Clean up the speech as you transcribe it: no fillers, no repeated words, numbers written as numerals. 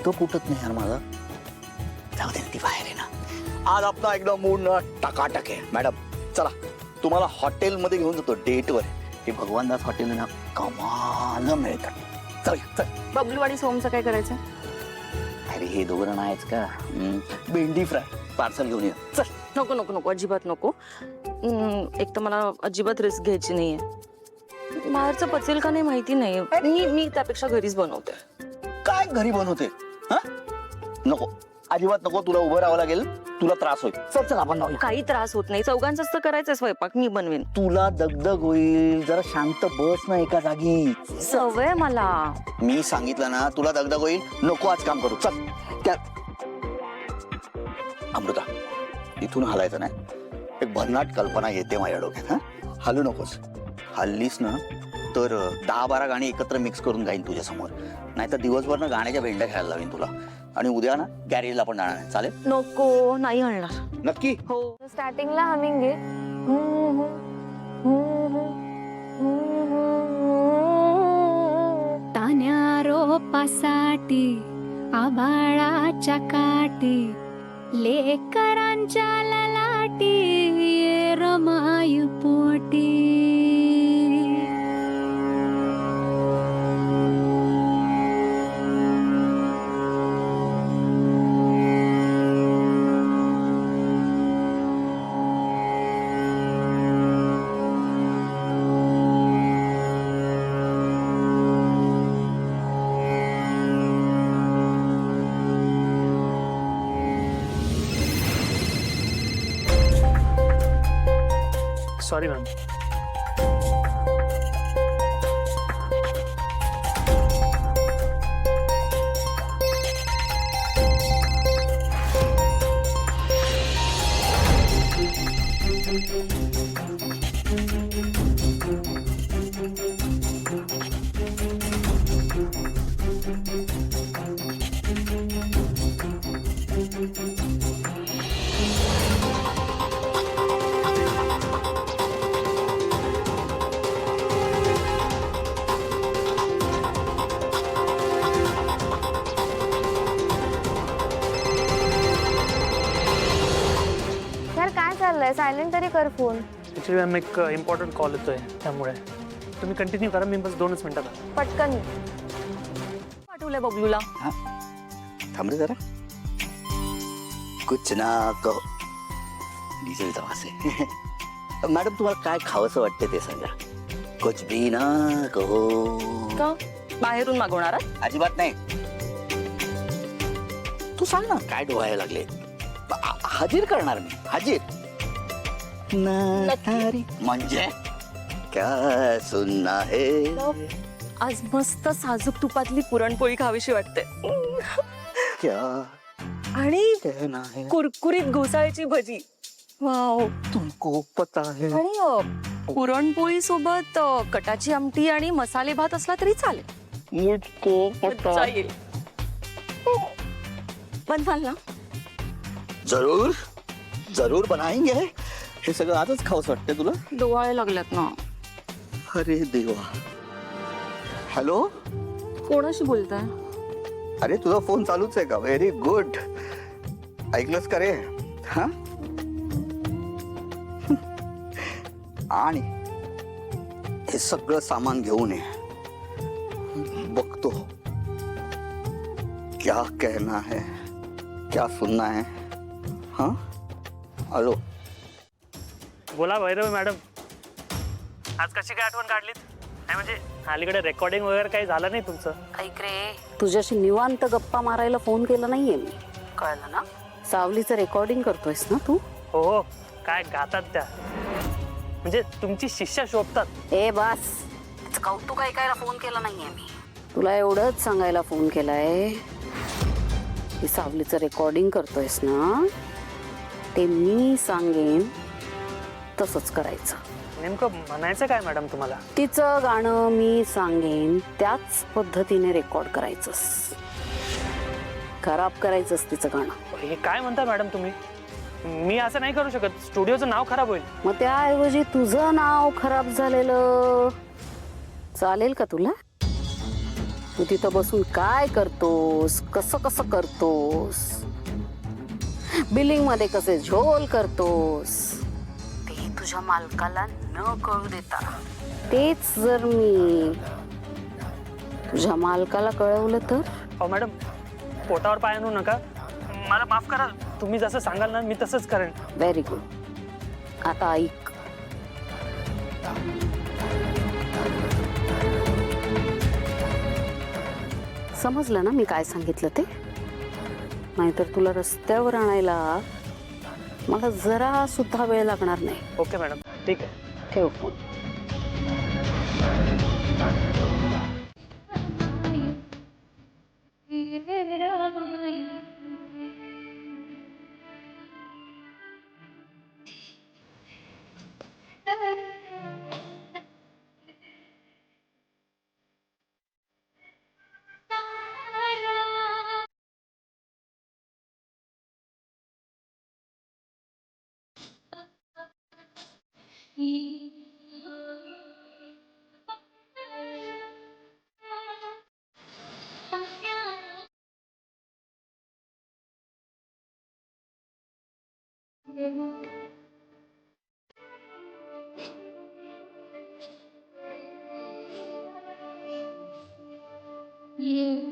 डोकं फुटत नाही यार माझं. जाऊ दे ना, ती बाहेर आहे ना. आज आपला एकदम मूड ना टकाटक आहे. मॅडम चला, तुम्हाला हॉटेलमध्ये घेऊन जातो डेटवर. हे भगवानदास हॉटेल आहे ना, कमाल मिळतात. चल चल. बबलूवाडी सोमचं काय करायचं? अरे हे दोघं नाहीच का, भेंडी फ्राय पार्सल घेऊन ये. चल. नको नको नको, अजिबात नको. एक तर मला अजिबात रिस्क घ्यायची नाहीये. बाहेरचं पचेल का नाही माहिती नाही. मी त्यापेक्षा घरीच बनवते. काय घरी बनवते? हा नको, अजिबात नको. तुला उभं राहावं लागेल, तुला त्रास होईल. चल चल आपण जाऊया. काही त्रास होत नाही, चौघांचाच तर करायचं स्वयंपाक, मी बनवेन. तुला दगदग होईल, जरा शांत बस ना एका जागी. सवय मला. मी सांगितलं ना, तुला दगदग होईल. नको आज काम करू. चल. त्या अमृता, इथून हलायचं नाही. एक भन्नाट कल्पना येते माझ्या डोक्यात. हा हलू नकोस. हल्लीस ना तर 10-12 गाणी एकत्र मिक्स करून गाईन तुझ्या समोर. नाहीतर दिवसभर ना गाण्याच्या भेंड्या खेळायला लावीन तुला. आणि उद्या ना गॅरेजला पण जाणार आहे. चालेल? नको, नाही हलणार. नक्की? हो. स्टार्टिंगला हमिंग आहे. तान्या रोपासाठी आभाळाच्या काठी लेकरांच्या ललाटी रमायू पोटी. Sorry ma'am. यार काय चाललंय? सायलेंट तरी कर फोन. ॲक्च्युली मॅम एक इम्पॉर्टंट कॉल येतोय, त्यामुळे तुम्ही कंटिन्यू करा. मी बस 2च मिनिटात आलो. पटकन. पाठवलंय बबलूला. थांब रे जरा. कुछ ना कहो. डिझेलचा वास आहे. मॅडम तुम्हाला काय खावंसं वाटतं ते सांगा. कुछ भी ना कहो. का बाहेरून मागवणार? अजिबात नाही. तू सांग ना काय डोहायला लागले. हाजीर करणार मी. हाजीर नारी म्हणजे क्या सुनना है. आज मस्त साजूक तुपातली पुरणपोळी खावीशी वाटते. क्या आणि कहना है. कुरकुरीत घोसाळ्याची भजी. वाव. तुमको पता है. आणि पुरणपोळी सोबत कटाची आमटी आणि मसाले भात असला तरी चालेल. मुझको पता. चालेल. बनवाल ना? जरूर जरूर बनाएंगे. हे सगळं आजच खावंसं वाटतं तुला. डोळे लागल्यात ना. अरे देवा. हॅलो. कोणाशी बोलताय? अरे तुझा फोन चालूच आहे का? Very good. ऐकलंस का रे? हा. आणि हे सगळं सामान घेऊन ये. बघतो क्या कहना है, क्या सुनना है. हाँ हॅलो. बोला भैरव मॅडम, आज कशी काय आठवण काढलीत? नाही म्हणजे अलीकडे रेकॉर्डिंग वगैरे काही झालं नाही तुमचं? ऐक रे, तुझ्याशी निवांत गप्पा मारायला फोन केला नाहीये मी. कळलं ना? सावलीचं रेकॉर्डिंग करतोयस ना तू? हो हो. काय गातात त्या, म्हणजे तुमची शिष्या शोभतात. ए बास, कौतुक ऐकायला फोन केला नाहीये मी. तुला एवढंच सांगायला फोन केलाय की सावलीचं रेकॉर्डिंग करतोयस ना, ते मी सांगेन तसंच करायचं. नेमकं म्हणायचं काय मॅडम तुम्हाला? तिचं गाणं मी सांगेन त्याच पद्धतीने रेकॉर्ड करायचंस. खराब करायचंस तिचं गाणं. हे काय म्हणता मॅडम तुम्ही? मी असं नाही करू शकत. स्टुडिओचं नाव खराब होईल. मग त्याऐवजी तुझं नाव खराब झालेलं चालेल का तुला? तू तिथं बसून काय करतोस, कसं कसं करतोस, बिलिंग मध्ये कसे झोल करतोस, ते तुझ्या मालकाला न कळू देता तेच जर मी तुझ्या मालकाला कळवलं तर? अहो मॅडम, पोटावर पाय आणू नका, मला माफ करा. तुम्ही जसं सांगाल ना मी तसंच करेन. Very good. आता ऐक, समजलं ना मी काय सांगितलं ते? नाहीतर तुला रस्त्यावर आणायला मला जरा सुद्धा वेळ लागणार नाही. ओके मॅडम, ठीक आहे. ठेव फोन. ये